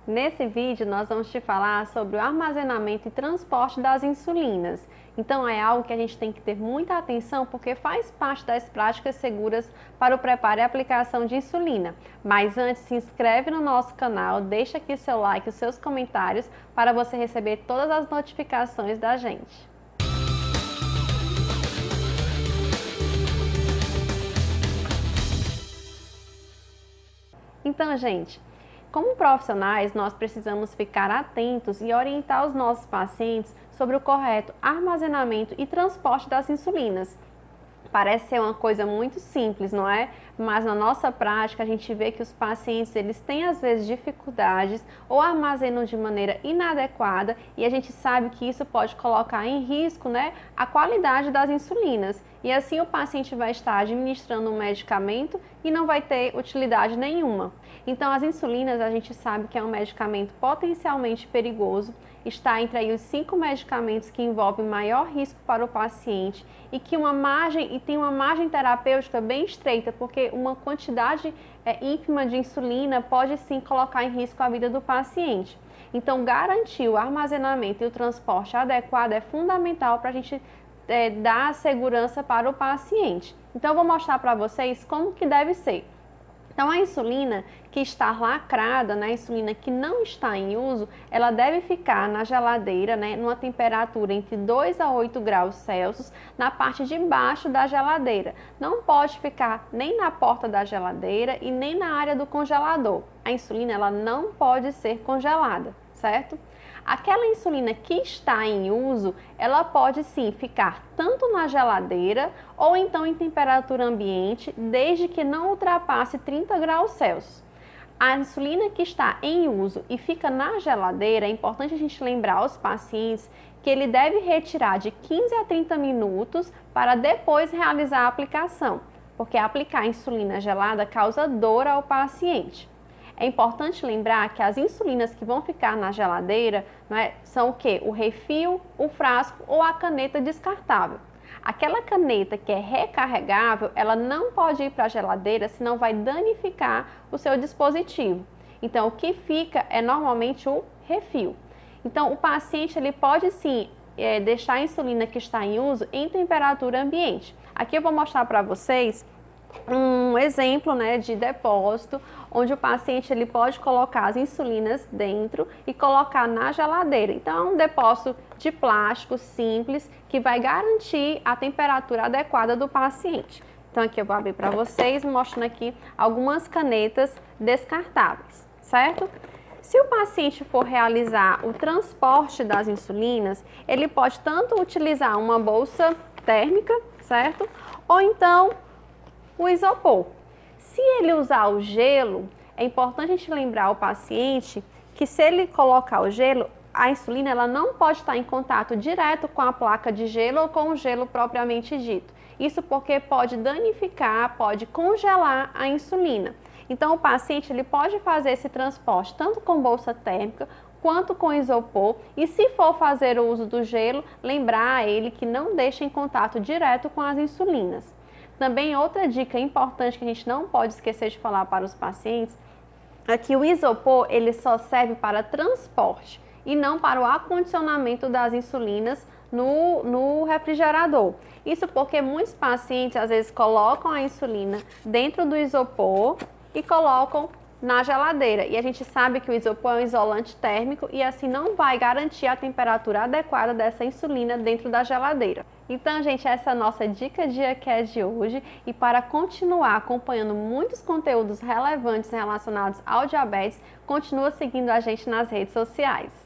Nesse vídeo nós vamos te falar sobre o armazenamento e transporte das insulinas. Então é algo que a gente tem que ter muita atenção porque faz parte das práticas seguras para o preparo e aplicação de insulina. Mas antes, se inscreve no nosso canal, deixa aqui seu like e os seus comentários para você receber todas as notificações da gente. Então, gente, como profissionais, nós precisamos ficar atentos e orientar os nossos pacientes sobre o correto armazenamento e transporte das insulinas. Parece ser uma coisa muito simples, não é? Mas na nossa prática a gente vê que os pacientes eles têm às vezes dificuldades ou armazenam de maneira inadequada e a gente sabe que isso pode colocar em risco, né, a qualidade das insulinas. E assim o paciente vai estar administrando um medicamento e não vai ter utilidade nenhuma. Então as insulinas a gente sabe que é um medicamento potencialmente perigoso, está entre aí os 5 medicamentos que envolvem maior risco para o paciente e que tem uma margem terapêutica bem estreita, porque uma quantidade ínfima de insulina pode sim colocar em risco a vida do paciente. Então garantir o armazenamento e o transporte adequado é fundamental para a gente dar segurança para o paciente. Então eu vou mostrar para vocês como que deve ser. Então a insulina que está lacrada, né, a insulina que não está em uso, ela deve ficar na geladeira, né, numa temperatura entre 2 a 8 graus Celsius, na parte de baixo da geladeira. Não pode ficar nem na porta da geladeira e nem na área do congelador. A insulina ela não pode ser congelada, certo? Aquela insulina que está em uso, ela pode sim ficar tanto na geladeira ou então em temperatura ambiente, desde que não ultrapasse 30 graus Celsius. A insulina que está em uso e fica na geladeira, é importante a gente lembrar aos pacientes que ele deve retirar de 15 a 30 minutos para depois realizar a aplicação, porque aplicar insulina gelada causa dor ao paciente. É importante lembrar que as insulinas que vão ficar na geladeira, são o quê? O refil, o frasco ou a caneta descartável. Aquela caneta que é recarregável, ela não pode ir para a geladeira, senão vai danificar o seu dispositivo. Então, o que fica é normalmente o refil. Então, o paciente ele pode sim deixar a insulina que está em uso em temperatura ambiente. Aqui eu vou mostrar para vocês um exemplo, né, de depósito, onde o paciente ele pode colocar as insulinas dentro e colocar na geladeira. Então, é um depósito de plástico simples que vai garantir a temperatura adequada do paciente. Então, aqui eu vou abrir para vocês, mostrando aqui algumas canetas descartáveis, certo? Se o paciente for realizar o transporte das insulinas, ele pode tanto utilizar uma bolsa térmica, certo? Ou então o isopor. Se ele usar o gelo, é importante a gente lembrar ao paciente que se ele colocar o gelo, a insulina ela não pode estar em contato direto com a placa de gelo ou com o gelo propriamente dito. Isso porque pode danificar, pode congelar a insulina. Então o paciente ele pode fazer esse transporte tanto com bolsa térmica quanto com isopor, e se for fazer o uso do gelo, lembrar a ele que não deixe em contato direto com as insulinas. Também outra dica importante que a gente não pode esquecer de falar para os pacientes é que o isopor ele só serve para transporte e não para o acondicionamento das insulinas no refrigerador. Isso porque muitos pacientes às vezes colocam a insulina dentro do isopor e colocam na geladeira. E a gente sabe que o isopor é um isolante térmico e assim não vai garantir a temperatura adequada dessa insulina dentro da geladeira. Então, gente, essa é a nossa dica de hoje. E para continuar acompanhando muitos conteúdos relevantes relacionados ao diabetes, continua seguindo a gente nas redes sociais.